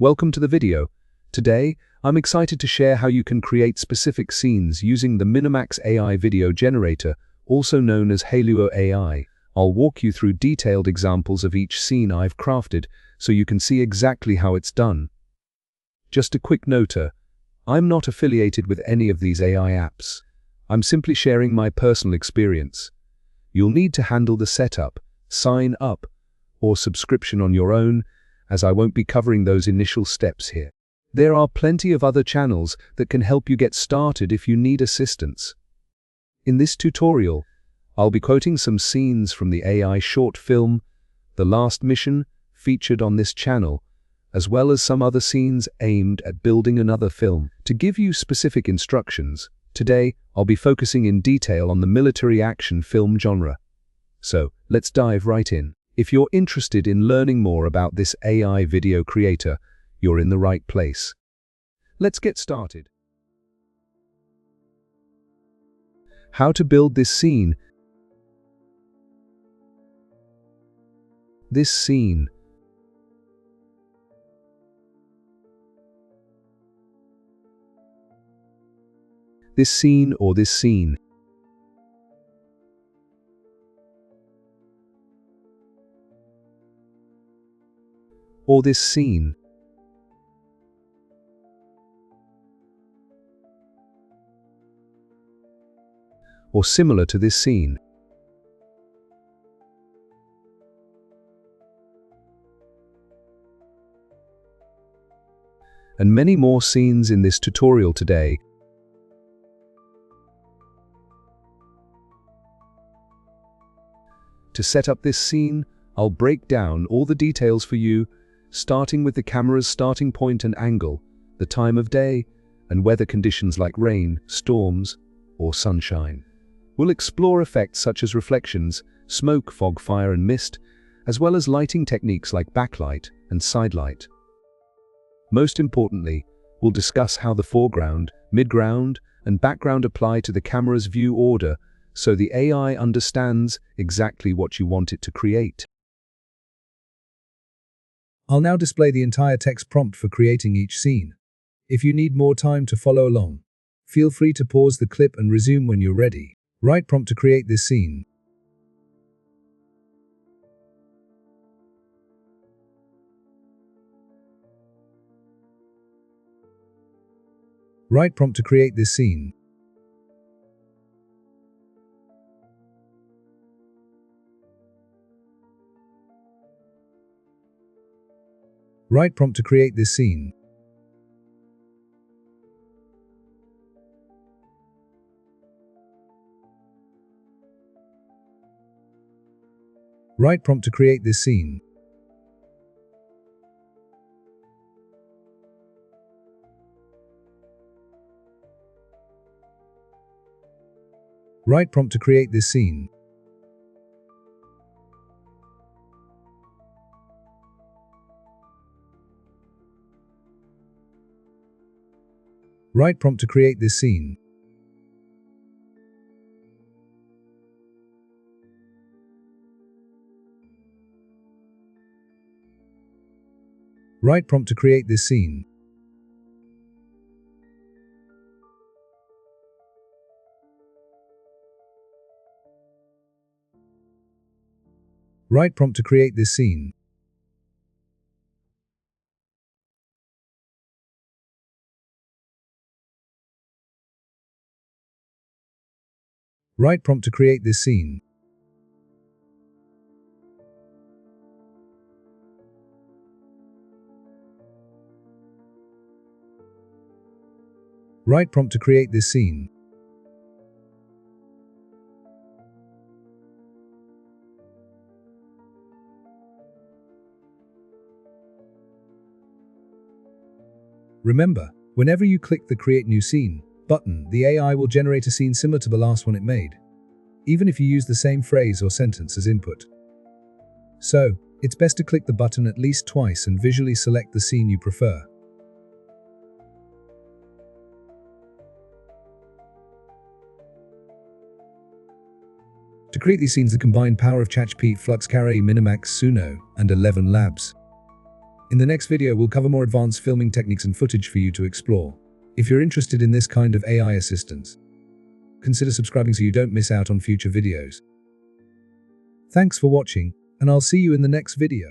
Welcome to the video. Today, I'm excited to share how you can create specific scenes using the Minimax AI video generator, also known as Hailuoai AI. I'll walk you through detailed examples of each scene I've crafted so you can see exactly how it's done. Just a quick note, I'm not affiliated with any of these AI apps. I'm simply sharing my personal experience. You'll need to handle the setup, sign up, or subscription on your own, as I won't be covering those initial steps here. There are plenty of other channels that can help you get started if you need assistance. In this tutorial, I'll be quoting some scenes from the AI short film, The Last Mission, featured on this channel, as well as some other scenes aimed at building another film. To give you specific instructions, today I'll be focusing in detail on the military action film genre. So, let's dive right in. If you're interested in learning more about this AI video creator, you're in the right place. Let's get started. How to build this scene. This scene. This scene or this scene. Or this scene. Or similar to this scene. And many more scenes in this tutorial today. To set up this scene, I'll break down all the details for you, starting with the camera's starting point and angle, the time of day, and weather conditions like rain, storms, or sunshine. We'll explore effects such as reflections, smoke, fog, fire, and mist, as well as lighting techniques like backlight and sidelight. Most importantly, we'll discuss how the foreground, midground, and background apply to the camera's view order so the AI understands exactly what you want it to create. I'll now display the entire text prompt for creating each scene. If you need more time to follow along, feel free to pause the clip and resume when you're ready. Write prompt to create this scene. Write prompt to create this scene. Write prompt to create this scene. Write prompt to create this scene. Write prompt to create this scene. Write prompt to create this scene. Write prompt to create this scene. Write prompt to create this scene. Write prompt to create this scene. Write prompt to create this scene. Remember, whenever you click the Create New Scene button, the AI will generate a scene similar to the last one it made, even if you use the same phrase or sentence as input. So, it's best to click the button at least twice and visually select the scene you prefer. To create these scenes, the combined power of ChatGPT, Flux, Minimax, Suno, and 11 Labs. In the next video, we'll cover more advanced filming techniques and footage for you to explore. If you're interested in this kind of AI assistance, consider subscribing so you don't miss out on future videos. Thanks for watching, and I'll see you in the next video.